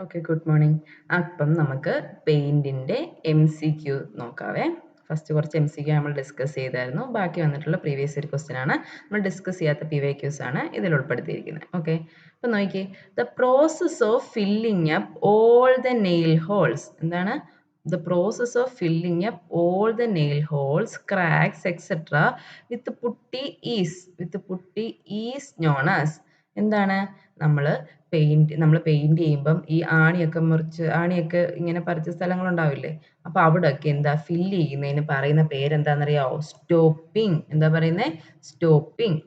Okay, good morning. അപ്പം നമുക്ക് പെയിൻറ്റിൻ്റെ MCQ നോക്കാവേ. First കുറച്ച് MCQ നമ്മൾ ഡിസ്കസ് ചെയ്തായിരുന്നു. ബാക്കി വന്നിട്ടുള്ള പ്രീവിയസ് ഇയർ ക്വസ്റ്റ്യൻ ആണ്. നമ്മൾ ഡിസ്കസ് ചെയ്യാത്ത PYQs ആണ് ഇതിൽ ഉൾപ്പെടുത്തിയിരിക്കുന്നത്. ഓക്കെ, അപ്പം നോക്കിയേ, the process of filling up all the nail holes. എന്താണ്? The process of filling up all the nail holes, cracks etcetera with putty is known as. എന്താണ്? നമ്മൾ പെയിന്റ് ചെയ്യുമ്പം ഈ ആണിയൊക്കെ ഇങ്ങനെ പറിച്ച സ്ഥലങ്ങളുണ്ടാവില്ലേ? അപ്പൊ അവിടെയൊക്കെ എന്താ ഫില്ല് ചെയ്യുന്നതിന് പറയുന്ന പേരെന്താണെന്നറിയാവോ? സ്റ്റോപ്പിംഗ്. എന്താ പറയുന്നത്? സ്റ്റോപ്പിംഗ്.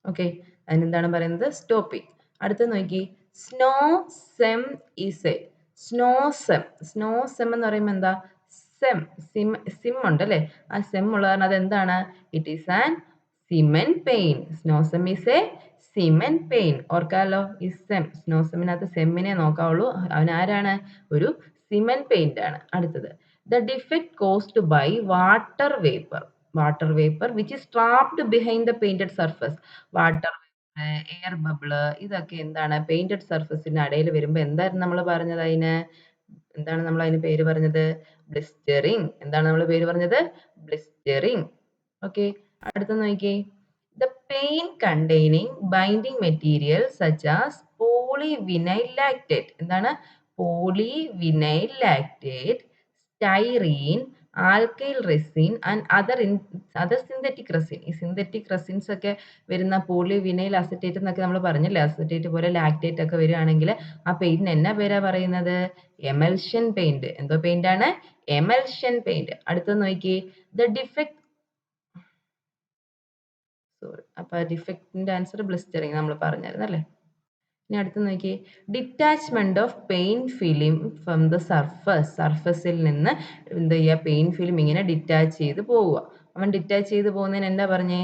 ഓക്കെ, അതിനെന്താണ് പറയുന്നത്? സ്റ്റോപ്പിംഗ്. അടുത്ത നോക്കി, snow sem is A snow sem എന്ന് പറയുമ്പോൾ എന്താ? സിം ഉണ്ട് അല്ലേ? ആ സെം ഉള്ള കാരണം അതെന്താണ്? It is an cement paint. Snowcem is a cement paint. ഓർക്കാലോ, ഈ സ്നോസെമ്മിനകത്ത് സെമ്മിനെ നോക്കാവുള്ളൂ. അവൻ ആരാണ്? ഒരു സിമെന്റ് പെയിന്റ് ആണ്. അടുത്തത്, the defect caused by water vapour which is trapped behind the painted surface. Water air bubble ഇതൊക്കെ എന്താണ്? പെയിന്റഡ് സർഫസിന് ഇടയിൽ വരുമ്പോൾ എന്തായിരുന്നു നമ്മൾ പറഞ്ഞത്? എന്താണ് നമ്മൾ അതിന് പേര് പറഞ്ഞത്? ബ്ലിസ്റ്ററിങ്. എന്താണ് നമ്മൾ പേര് പറഞ്ഞത്? ബ്ലിസ്റ്ററിങ്. ഓക്കെ, അടുത്ത നോക്കിയേ, the paint containing binding material such as polyvinyl lactate. എന്താണ്? polyvinyl lactate, styrene, alkyl resin and other synthetic resin. ഈ synthetic resins ഒക്കെ വരുന്ന polyvinyl acetate എന്നൊക്കെ നമ്മൾ പറഞ്ഞില്ലേ? അസറ്റേറ്റ് പോലെ ലാക്ടേറ്റ് ഒക്കെ വരികയാണെങ്കിൽ ആ പെയിന്റിന് എന്നാ പേരാ പറയുന്നത്? Emulsion paint. എന്തോ പെയിന്റ് ആണ്? Emulsion paint. അടുത്തത് നോക്കി, the defect അപ്പൊ ഡിഫക്റ്റിന്റെ ആൻസർ ബ്ലിസ്റ്ററിങ് നമ്മൾ പറഞ്ഞായിരുന്നു അല്ലേ? ഇനി അടുത്ത് നോക്കി, detachment of paint film from the സർഫസിൽ നിന്ന് എന്ത് ചെയ്യുക? പെയിന്റ് ഫിലിം ഇങ്ങനെ ഡിറ്റാച്ച് ചെയ്ത് പോവുക. അവൻ ഡിറ്റാച്ച് ചെയ്ത് പോകുന്നതിന് എന്താ പറഞ്ഞേ?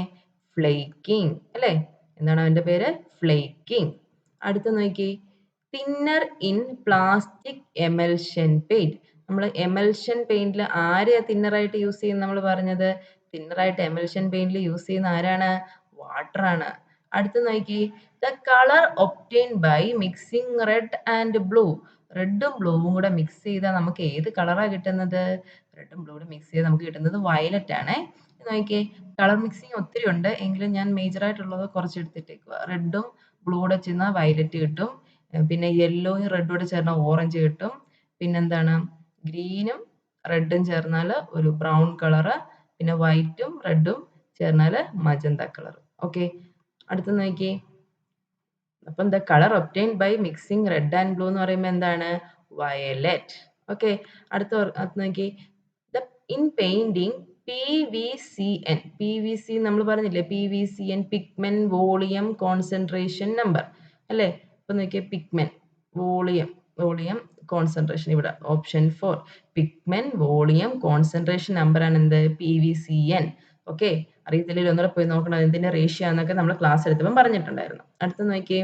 ഫ്ലേക്കിംഗ് അല്ലേ? എന്താണ് അവന്റെ പേര്? ഫ്ലേക്കിംഗ്. അടുത്ത നോക്കി, thinner in plastic emulsion paint. നമ്മൾ എമൽഷൻ പെയിന്റിൽ ആരെയാ തിന്നറായിട്ട് യൂസ് ചെയ്യുന്നത് നമ്മൾ പറഞ്ഞത്? തിന്നറായിട്ട് എമൽഷൻ പെയിന്റിൽ യൂസ് ചെയ്യുന്ന ആരാണ്? വാട്ടർ ആണ്. അടുത്ത് നോക്കി, the colour obtained by mixing red and blue. റെഡും ബ്ലൂവും കൂടെ മിക്സ് ചെയ്താൽ നമുക്ക് ഏത് കളറാ കിട്ടുന്നത്? റെഡും ബ്ലൂ കൂടെ മിക്സ് ചെയ്ത് നമുക്ക് കിട്ടുന്നത് വയലറ്റ് ആണേ. നോക്കിയേ, കളർ മിക്സിങ് ഒത്തിരി ഉണ്ട്, എങ്കിലും ഞാൻ മേജർ ആയിട്ടുള്ളത് കുറച്ച് എടുത്തിട്ടേക്കുക. റെഡും ബ്ലൂ കൂടെ ചേർന്നാൽ വയലറ്റ് കിട്ടും. പിന്നെ യെല്ലോയും റെഡും കൂടെ ചേർന്നാൽ ഓറഞ്ച് കിട്ടും. പിന്നെന്താണ്? ഗ്രീനും റെഡും ചേർന്നാൽ ഒരു ബ്രൗൺ കളറ്. പിന്നെ വൈറ്റും റെഡും ചേർന്നാൽ മജന്ത കളർ. ഓക്കെ, അടുത്ത നോക്കി, അപ്പം the colour obtained by mixing red and blue എന്ന് പറയുമ്പോൾ എന്താണ്? വയലറ്റ്. ഓക്കെ, അടുത്ത നോക്കി, ഇൻ പെയിന്റിങ് PVCN നമ്മൾ പറഞ്ഞില്ലേ? PVCN pigment volume concentration number അല്ലേ? അപ്പൊ നോക്കിയേ, പിഗ്മെന്റ് വോളിയം കോൺസെൻട്രേഷൻ. ഇവിടെ option 4 pigment volume concentration number ആണ് എന്ത്? PVCN. ഓക്കെ, അറിയത്തില്ലെങ്കിൽ ഒന്നുകൂടെ പോയി നോക്കണം എന്തിന്റെ റേഷ്യോ എന്നൊക്കെ നമ്മൾ ക്ലാസ് എടുത്തപ്പോൾ പറഞ്ഞിട്ടുണ്ടായിരുന്നു. അടുത്ത നോക്കിയേ,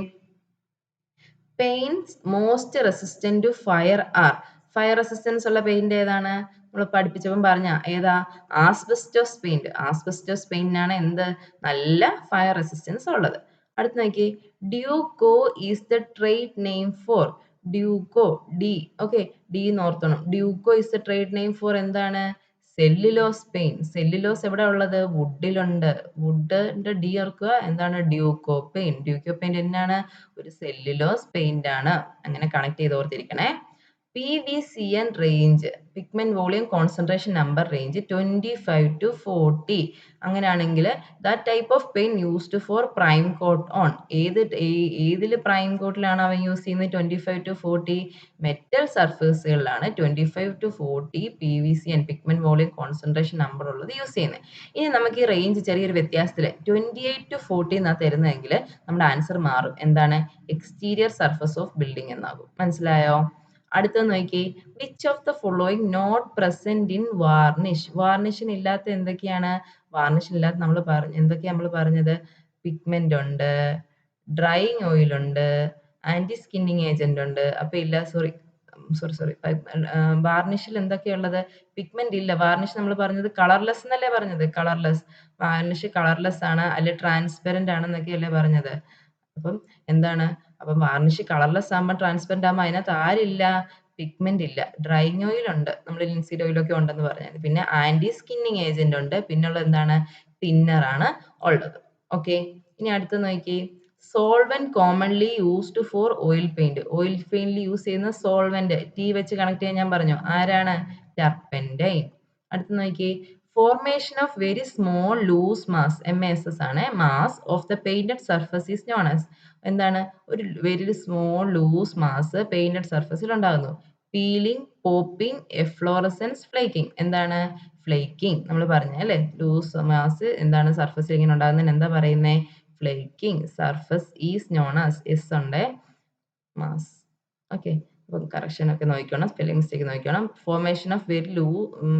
paints most resistant to fire are. Fire resistance ഉള്ള പെയിന്റ് ഏതാണ്? നമ്മൾ പഠിപ്പിച്ചപ്പം പറഞ്ഞ ഏതാ? ആസ്ബസ്റ്റോസ് പെയിന്റിനാണ് എന്ത്? നല്ല ഫയർ റെസിസ്റ്റൻസ് ഉള്ളത്. അടുത്ത് നോക്കി, Duco is the trade name for. Duco, D. Okay, D ഓർത്തണം. Duco is the trade name for എന്താണ്? Cellulose paint. സെല്ലുലോസ് എവിടെ ഉള്ളത്? വുഡിലുണ്ട്. വുഡിന്റെ ഡി ഓർക്കുക. എന്താണ്? ഡ്യൂക്കോ പെയിന്റ് എന്നാണ്? ഒരു സെല്ലുലോസ് പെയിന്റ് ആണ്. അങ്ങനെ കണക്ട് ചെയ്ത് ഓർത്തിരിക്കണേ. PVCN range, pigment volume concentration number range 25 to 40. അങ്ങനെയാണെങ്കിൽ that type of paint used for prime coat on. ഏതിൽ പ്രൈം കോട്ടിലാണ് അവൻ യൂസ് ചെയ്യുന്നത്? 25 to 40 മെറ്റൽ സർഫേസുകളിലാണ് 25 to 40 PVCN pigment volume concentration number ഉള്ളത് യൂസ് ചെയ്യുന്നത്. ഇനി നമുക്ക് ഈ റേഞ്ച് ചെറിയൊരു വ്യത്യാസത്തിൽ 28 to 40 എന്നാ തരുന്നതെങ്കിൽ നമ്മുടെ ആൻസർ മാറും. എന്താണ്? എക്സ്റ്റീരിയർ സർഫസ് ഓഫ് ബിൽഡിംഗ് എന്നാകും. മനസ്സിലായോ? അടുത്തത് നോക്കി, which of the following not present in varnish. വാർണിഷിന് ഇല്ലാത്ത എന്തൊക്കെയാണ്? വാർണിഷിനില്ലാത്ത നമ്മൾ പറഞ്ഞത്? പിഗ്മെന്റ് ഉണ്ട്, ഡ്രൈയിങ് ഓയിൽ ഉണ്ട്, ആന്റി സ്കിന്നിങ് ഏജന്റ് ഉണ്ട്. അപ്പൊ ഇല്ല, സോറി, വാർണിഷിൽ എന്തൊക്കെയുള്ളത്? പിഗ്മെന്റ് ഇല്ല. വാർണിഷ് നമ്മൾ പറഞ്ഞത് കളർലെസ് എന്നല്ലേ പറഞ്ഞത്? വാർണിഷ് കളർലെസ് ആണ്, അല്ലെ ട്രാൻസ്പെറന്റ് ആണെന്നൊക്കെയല്ലേ പറഞ്ഞത്? അപ്പം എന്താണ്? അപ്പം വാർണിഷ് കളർലെസ് ആകുമ്പോൾ ട്രാൻസ്പെറന്റ് ആകുമ്പോൾ അതിനകത്ത് ആരില്ല, പിഗ്മെന്റ് ഇല്ല. ഡ്രൈയിങ് ഓയിൽ ഉണ്ട്, നമ്മൾ ലിൻസീഡ് ഓയിലൊക്കെ ഉണ്ടെന്ന് പറഞ്ഞത്. പിന്നെ ആന്റി സ്കിന്നിങ് ഏജന്റ് ഉണ്ട്, പിന്നുള്ളത് എന്താണ്, തിന്നർ ആണ് ഉള്ളത്. ഓക്കെ, ഇനി അടുത്ത് നോക്കി, solvent commonly used for oil paint. Oil പെയിന്റിൽ യൂസ് ചെയ്യുന്ന സോൾവെന്റ്, ടി വെച്ച് കണക്ട് ചെയ്യാൻ ഞാൻ പറഞ്ഞു, ആരാണ്, ടർപ്പന്റൈൻ. അടുത്ത് നോക്കി, formation of very small loose mass, MASS ആണ്, mass of the painted surface is known as, എന്താണ്, ഒരു very small loose mass painted സർഫസിൽ ഉണ്ടാകുന്നു. പീലിംഗ്, പോപ്പിംഗ്, എഫ്ലോറസൻസ്, ഫ്ലേക്കിംഗ്, എന്താണ്, ഫ്ലേക്കിംഗ്. നമ്മൾ പറഞ്ഞ അല്ലേ, ലൂസ് മാസ് എന്താണ് സർഫസിൽ ഇങ്ങനെ ഉണ്ടാകുന്നതിന് എന്താ പറയുന്നത്, flaking. Surface is known as, S ഉണ്ട്, മാസ്. ഓക്കെ, അപ്പം കറക്ഷൻ ഒക്കെ നോക്കണം, സ്പെല്ലിംഗ് മിസ്റ്റേക്ക് നോക്കണം. Formation of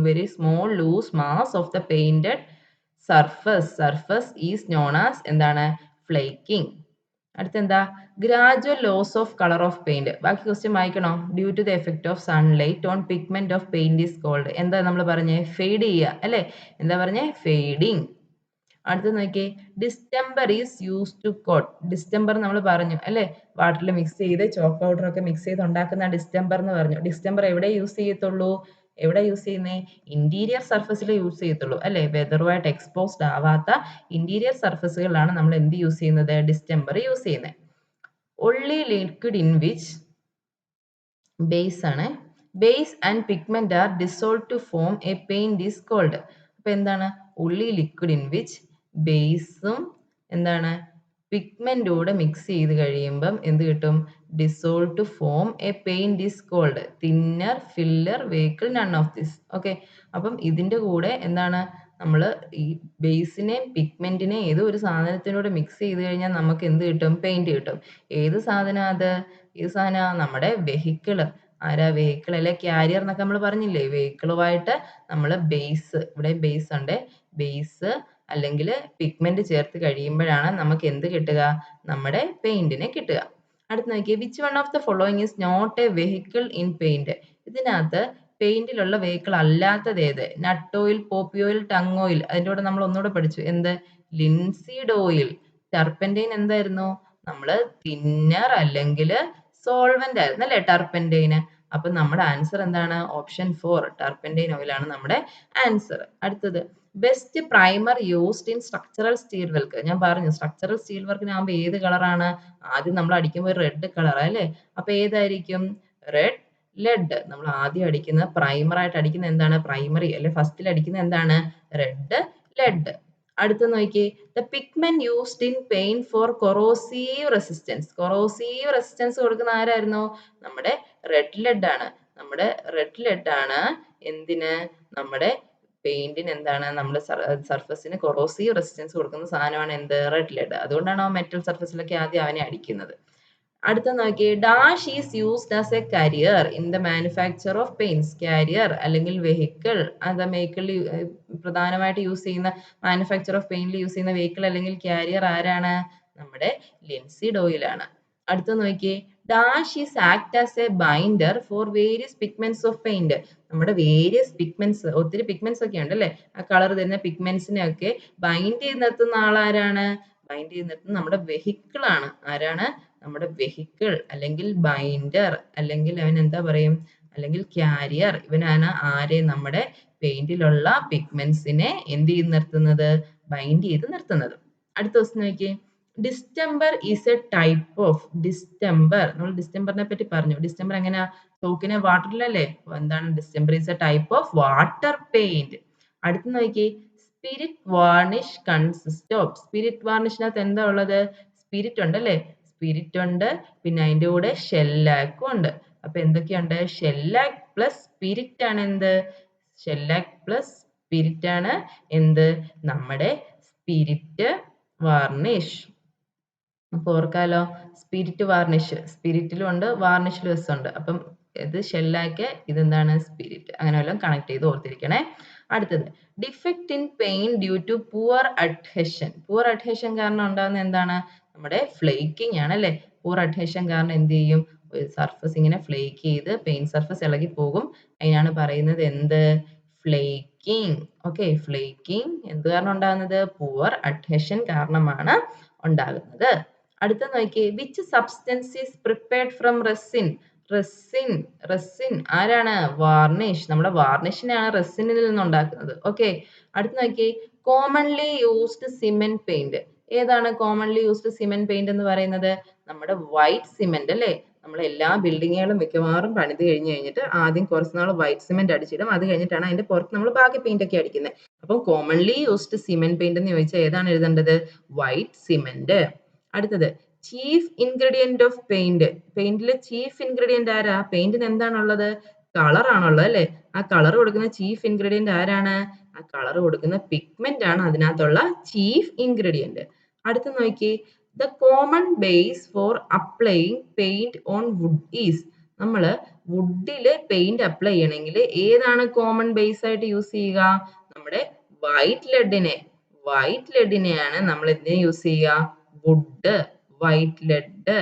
very small loose mass of the painted surface is known as, എന്താണ്, ഫ്ലേക്കിംഗ്. അടുത്തെന്താ, gradual loss of colour of paint. ബാക്കി question വായിക്കണോ? Due to the effect of sunlight on pigment of paint is called. എന്താ നമ്മൾ പറഞ്ഞേ, fade ചെയ്യുക അല്ലേ, എന്താ പറഞ്ഞേ, ഫെയ്ഡിങ്. അടുത്ത് നോക്കിയേ, distemper is use to coat. Distemper നമ്മൾ പറഞ്ഞു അല്ലേ, വാട്ടറിൽ മിക്സ് ചെയ്ത് ചോക്ക് പൗഡർ ഒക്കെ മിക്സ് ചെയ്ത് ഉണ്ടാക്കുന്ന ഡിസ്റ്റംബർ എന്ന് പറഞ്ഞു. ഡിസ്റ്റംബർ എവിടെ യൂസ് ചെയ്യത്തുള്ളൂ, എവിടെ യൂസ് ചെയ്യുന്നേ, ഇന്റീരിയർ സർഫസിൽ യൂസ് ചെയ്യത്തുള്ളൂ അല്ലേ. വെതറുമായിട്ട് എക്സ്പോസ്ഡ് ആവാത്ത ഇന്റീരിയർ സർഫസുകളിലാണ് നമ്മൾ എന്ത് യൂസ് ചെയ്യുന്നത്, ഡിസ്റ്റംബർ യൂസ് ചെയ്യുന്നത്. Only liquid in which, base ആണ്, base and pigment are dissolve to form a paint is called. അപ്പൊ എന്താണ്, ഒൺലി ലിക്വിഡ് ഇൻ വിച്ച്, ബേസും എന്താണ്, പിഗ്മെന്റൂടെ മിക്സ് ചെയ്ത് കഴിയുമ്പം എന്ത് കിട്ടും, dissolve to form a paint is called thinner, filler, vehicle, none of this. Okay, അപ്പം ഇതിന്റെ കൂടെ എന്താണ്, നമ്മൾ ഈ ബേസിനെയും പിഗ്മെന്റിനെയും ഏതോ ഒരു സാധനത്തിനോട് മിക്സ് ചെയ്ത് കഴിഞ്ഞാൽ നമുക്ക് എന്ത് കിട്ടും, പെയിന്റ് കിട്ടും. ഏത് സാധനം അത്, ഏത് സാധനം, നമ്മുടെ വെഹിക്കിള്. ആരാ, വെഹിക്കിൾ അല്ലെ ക്യാരിയർ എന്നൊക്കെ നമ്മൾ പറഞ്ഞില്ലേ, വെഹിക്കിളുമായിട്ട് നമ്മൾ ബേസ്, ഇവിടെ ബേസ് ഉണ്ട്, ബേസ് അല്ലെങ്കിൽ പിഗ്മെന്റ് ചേർത്ത് കഴിയുമ്പോഴാണ് നമുക്ക് എന്ത് കിട്ടുക, നമ്മുടെ പെയിന്റിനെ കിട്ടുക. അടുത്ത് നോക്കിയേ, which one of the following is not a vehicle in paint. ഇതിനകത്ത് പെയിന്റിലുള്ള വെഹിക്കിൾ അല്ലാത്തത് ഏത്, nut oil, poppy oil, tung oil. അതിൻ്റെ കൂടെ നമ്മൾ ഒന്നുകൂടെ പഠിച്ചു, എന്ത്, ലിൻസീഡ് ഓയിൽ. ടർപ്പന്റൈൻ എന്തായിരുന്നു, നമ്മള് തിന്നർ അല്ലെങ്കിൽ സോൾവെന്റ് ആയിരുന്നു അല്ലെ ടർപ്പന്റൈന്. അപ്പൊ നമ്മുടെ ആൻസർ എന്താണ്, ഓപ്ഷൻ 4, ടർപ്പന്റൈൻ ഓയിൽ ആണ് നമ്മുടെ ആൻസർ. അടുത്തത്, best primer used in structural steel work. ഞാൻ പറഞ്ഞു സ്ട്രക്ചറൽ സ്റ്റീൽ വർക്കിനാകുമ്പോൾ ഏത് കളറാണ്, ആദ്യം നമ്മൾ അടിക്കുമ്പോൾ റെഡ് കളർ അല്ലേ, അപ്പൊ ഏതായിരിക്കും, റെഡ് ലെഡ്. നമ്മൾ ആദ്യം അടിക്കുന്ന പ്രൈമർ ആയിട്ട് അടിക്കുന്ന എന്താണ്, പ്രൈമറി അല്ലെ ഫസ്റ്റിൽ അടിക്കുന്ന എന്താണ്, റെഡ് ലെഡ്. അടുത്ത നോക്കി, the pigment used in paint for corrosive resistance. Corrosive resistance കൊടുക്കുന്ന ആരായിരുന്നു, നമ്മുടെ റെഡ് ലെഡ് ആണ്. നമ്മുടെ റെഡ് ലെഡ് ആണ് എന്തിന്, നമ്മുടെ പെയിന്റിന് എന്താണ്, നമ്മുടെ സർഫസിന് കൊറോസീവ് റെസിസ്റ്റൻസ് കൊടുക്കുന്ന സാധനമാണ് എന്ത്, റെഡ് ലെഡ്. അതുകൊണ്ടാണ് ആ മെറ്റൽ സർഫസിലൊക്കെ ആദ്യം അവനെ അടിക്കുന്നത്. അടുത്ത നോക്കി, dash is used as A carrier in the manufacture of paints. Carrier അല്ലെങ്കിൽ വെഹിക്കിൾ, അത് വെഹിക്കിളിൽ പ്രധാനമായിട്ട് യൂസ് ചെയ്യുന്ന, മാനുഫാക്ചർ ഓഫ് പെയിന്റിൽ യൂസ് ചെയ്യുന്ന വെഹിക്കിൾ അല്ലെങ്കിൽ കാരിയർ ആരാണ്, നമ്മുടെ ലിൻസീഡ് ഓയിൽ ആണ്. അടുത്ത നോക്കിയേ, dash is act as A binder for various pigments of paint. നമ്മുടെ വേരിയസ് പിഗ്മെന്റ്സ്, ഒത്തിരി പിഗ്മെന്റ്സ് ഒക്കെ ഉണ്ട് അല്ലേ, ആ കളർ തരുന്ന പിഗ്മെന്റ്സിനെ ഒക്കെ ബൈൻഡ് ചെയ്ത് നിർത്തുന്ന ആളാരാണ്, ബൈൻഡ് ചെയ്ത് നിർത്തുന്ന നമ്മുടെ വെഹിക്കിൾ ആണ്. ആരാണ്, നമ്മുടെ വെഹിക്കിൾ അല്ലെങ്കിൽ ബൈൻഡർ അല്ലെങ്കിൽ അവൻ എന്താ പറയും, അല്ലെങ്കിൽ ക്യാരിയർ. ഇവനാണ് ആരെ, നമ്മുടെ പെയിന്റിലുള്ള പിഗ്മെന്റ്സിനെ എന്ത് ചെയ്ത് നിർത്തുന്നത്, ബൈൻഡ് ചെയ്ത് നിർത്തുന്നത്. അടുത്ത ക്വസ്റ്റ്യൻ നോക്കിയേ, distemper is a type of, distemper നമ്മൾ ഡിസ്റ്റംബറിനെ പറ്റി പറഞ്ഞു. ഡിസ്റ്റംബർ എങ്ങനെയാ, ചോക്കിനെ വാട്ടറിലല്ലേ, എന്താണ്, distemper is a type of water paint. അടുത്ത് നോക്കി, spirit varnish consist of. Spirit വാർണിഷിനകത്ത് എന്താ ഉള്ളത്, സ്പിരിറ്റ് ഉണ്ട് അല്ലേ, സ്പിരിറ്റ് ഉണ്ട്, പിന്നെ അതിൻ്റെ കൂടെ ഷെല്ലാക്കും ഉണ്ട്. അപ്പൊ എന്തൊക്കെയുണ്ട്, ഷെല്ലാക്ക് പ്ലസ് സ്പിരിറ്റ് ആണ് എന്ത്, ഷെല്ലാക്ക് പ്ലസ് സ്പിരിറ്റ് ആണ് എന്ത്, നമ്മുടെ സ്പിരിറ്റ് വാർണിഷ്. അപ്പൊ ഓർക്കാലോ, സ്പിരിറ്റ് വാർണിഷ്, സ്പിരിറ്റിലും ഉണ്ട് വാർണിഷിലും എസ് ഉണ്ട്. അപ്പം ഇത് ഷെല്ലാക്ക്, ഇതെന്താണ്, സ്പിരിറ്റ്. അങ്ങനെ വല്ലതും കണക്ട് ചെയ്ത് ഓർത്തിരിക്കണേ. അടുത്തത്, defect in paint due to poor adhesion. Poor adhesion കാരണം ഉണ്ടാകുന്ന എന്താണ്, നമ്മുടെ ഫ്ലേക്കിംഗ് ആണ് അല്ലേ. പുവർ അഡ്ഹെഷൻ കാരണം എന്ത് ചെയ്യും, സർഫസ് ഇങ്ങനെ ഫ്ലേക്ക് ചെയ്ത് പെയിന്റ് സർഫസ് ഇളകി പോകും. അതിനാണ് പറയുന്നത് എന്ത്, ഫ്ലേക്കിംഗ്. ഓക്കെ, ഫ്ലേക്കിംഗ് എന്ത് കാരണം ഉണ്ടാകുന്നത്, പുവർ അഡ്ഹെഷൻ കാരണമാണ് ഉണ്ടാകുന്നത്. അടുത്ത നോക്കിയേ, which substance is prepared from resin. Resin ആരാണ്? വാർണിഷ്. നമ്മുടെ വാർണിഷിനെയാണ് റെസിനിൽ നിന്ന് ഉണ്ടാക്കുന്നത്. ഓക്കെ, അടുത്ത നോക്കിയേ, കോമൺലി യൂസ്ഡ് സിമെന്റ് പെയിന്റ്. ഏതാണ് കോമൺലി യൂസ്ഡ് സിമെന്റ് പെയിന്റ് എന്ന് പറയുന്നത്? നമ്മുടെ വൈറ്റ് സിമെന്റ് അല്ലേ. നമ്മൾ എല്ലാ ബിൽഡിങ്ങുകളും മിക്കവാറും പണിത് കഴിഞ്ഞിട്ട് ആദ്യം കുറച്ച് നാൾ വൈറ്റ് സിമെന്റ് അടിച്ചിടും. അത് കഴിഞ്ഞിട്ടാണ് അതിന്റെ പുറത്ത് നമ്മൾ ബാക്കി പെയിന്റ് ഒക്കെ അടിക്കുന്നത്. അപ്പോൾ കോമൺലി യൂസ്ഡ് സിമെന്റ് പെയിന്റ് എന്ന് ചോദിച്ചാൽ ഏതാണ് എഴുതേണ്ടത്? White cement. അടുത്തത്, ചീഫ് ഇൻഗ്രീഡിയന്റ് ഓഫ് പെയിന്റ്. പെയിന്റിലെ ചീഫ് ഇൻഗ്രീഡിയന്റ് ആരാ? പെയിന്റിന് എന്താണുള്ളത്? കളർ ആണുള്ളത് അല്ലെ. ആ കളർ കൊടുക്കുന്ന ചീഫ് ഇൻഗ്രീഡിയന്റ് ആരാണ്? ആ കളർ കൊടുക്കുന്ന പിഗ്മെന്റ് ആണ് അതിനകത്തുള്ള ചീഫ് ഇൻഗ്രീഡിയന്റ്. അടുത്ത നോക്കി, the common base for applying paint on wood is. നമ്മൾ വുഡിൽ പെയിന്റ് അപ്ലൈ ചെയ്യണമെങ്കിൽ ഏതാണ് കോമൺ ബേസ് ആയിട്ട് യൂസ് ചെയ്യുക? നമ്മുടെ വൈറ്റ് ലെഡിനെയാണ് നമ്മൾ എന്തിനു യൂസ് ചെയ്യുക? Wood, white lead.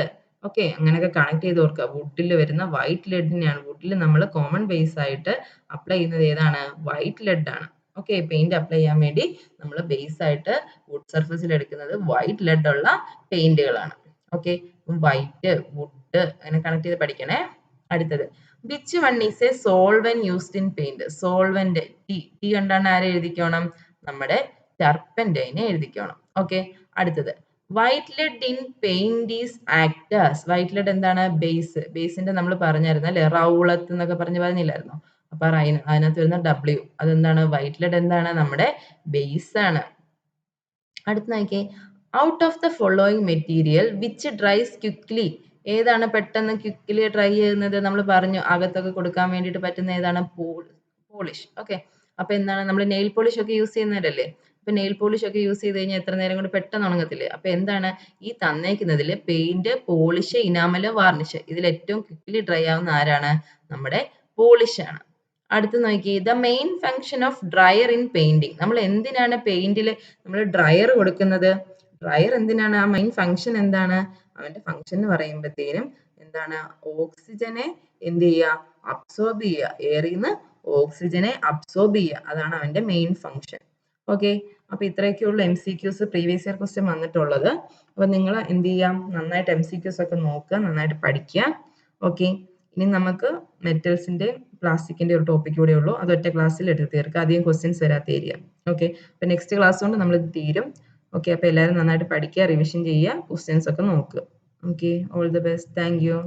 ഓക്കെ, അങ്ങനെയൊക്കെ കണക്ട് ചെയ്ത് ഓർക്കുക. വുഡിൽ വരുന്ന വൈറ്റ് ലെഡിനെയാണ്, വുഡിൽ നമ്മൾ കോമൺ ബേസ് ആയിട്ട് അപ്ലൈ ചെയ്യുന്നത് ഏതാണ്? വൈറ്റ് ലെഡ് ആണ്. ഓക്കെ, പെയിന്റ് അപ്ലൈ ചെയ്യാൻ വേണ്ടി നമ്മൾ ബേസ് ആയിട്ട് വുഡ് സർഫസിൽ എടുക്കുന്നത് വൈറ്റ് ലെഡ് ഉള്ള പെയിന്റുകളാണ്. ഓക്കെ, വൈറ്റ്, വുഡ് അങ്ങനെ കണക്ട് ചെയ്ത് പഠിക്കണേ. അടുത്തത്, which one is a solvent used in paint. Solvent, T കണ്ടാണ് ആരെ എഴുതിക്കണം? നമ്മുടെ ടർപ്പന്റൈനെ എഴുതിക്കണം. ഓക്കെ, അടുത്തത്, white lead in paint is acts as. White lead എന്താണ്? ബേസ്. ബേസിന്റെ നമ്മൾ പറഞ്ഞായിരുന്നു അല്ലെ, റൗളത്ത് എന്നൊക്കെ പറഞ്ഞില്ലായിരുന്നോ? അപ്പൊ അതിനകത്ത് വരുന്ന W അതെന്താണ്? വൈറ്റ് ലെഡ് എന്താണ്? നമ്മുടെ ബേസ് ആണ്. അടുത്ത് നോക്കിയേ, out of the following material which dries quickly. ഏതാണ് പെട്ടെന്ന് ക്വിക്ലി ഡ്രൈ ചെയ്യുന്നത്? നമ്മൾ പറഞ്ഞു അകത്തൊക്കെ കൊടുക്കാൻ വേണ്ടിയിട്ട് പറ്റുന്ന ഏതാണ്? പോളിഷ്. ഓക്കെ, അപ്പൊ എന്താണ്? നമ്മൾ നെയിൽ പോളിഷ് ഒക്കെ യൂസ് ചെയ്യുന്നവരല്ലേ. അപ്പൊ നെയിൽ പോളിഷ് ഒക്കെ യൂസ് ചെയ്ത് കഴിഞ്ഞാൽ എത്ര നേരം കൊണ്ട് പെട്ടെന്ന് ഉണങ്ങത്തില്ലേ. അപ്പൊ എന്താണ് ഈ തന്നേക്കുന്നതിൽ? Paint, polish, enamel, varnish. ഇതിൽ ഏറ്റവും ക്വിക്ലി ഡ്രൈ ആവുന്ന ആരാണ്? നമ്മുടെ പോളിഷ് ആണ്. അടുത്ത് നോക്കി, the main function of dryer in painting. നമ്മൾ എന്തിനാണ് പെയിന്റിൽ നമ്മൾ ഡ്രയർ കൊടുക്കുന്നത്? ഡ്രയർ എന്തിനാണ്? ആ മെയിൻ ഫംഗ്ഷൻ എന്താണ്? അവന്റെ ഫംഗ്ഷൻ എന്ന് പറയുമ്പോഴത്തേനും എന്താണ്? ഓക്സിജനെ എന്ത് ചെയ്യുക? അബ്സോർബ് ചെയ്യുക. എയറിൽ നിന്ന് ഓക്സിജനെ അബ്സോർബ് ചെയ്യുക. അതാണ് അവന്റെ മെയിൻ ഫംഗ്ഷൻ. ഓക്കെ, അപ്പൊ ഇത്രയൊക്കെയുള്ള MCQs പ്രീവിയസ് ഇയർ ക്വസ്റ്റ്യൻ വന്നിട്ടുള്ളത്. അപ്പൊ നിങ്ങൾ എന്ത് ചെയ്യാം? നന്നായിട്ട് MCQs ഒക്കെ നോക്കുക, നന്നായിട്ട് പഠിക്കുക. ഓക്കെ, ഇനി നമുക്ക് മെറ്റൽസിന്റെ പ്ലാസ്റ്റിക്കിന്റെ ഒരു ടോപ്പിക് കൂടെ ഉള്ളൂ. അത് ഒറ്റ ക്ലാസ്സിൽ എടുത്ത് തീർക്കുക, അധികം ക്വസ്റ്റ്യൻസ് വരാത്ത ഏരിയ. ഓക്കെ, അപ്പൊ നെക്സ്റ്റ് ക്ലാസ് കൊണ്ട് നമ്മൾ തീരും. ഓക്കെ, അപ്പൊ എല്ലാവരും നന്നായിട്ട് പഠിക്കുക, റിവിഷൻ ചെയ്യുക, ക്വസ്റ്റ്യൻസ് ഒക്കെ നോക്കുക. Okay, all the best. Thank you.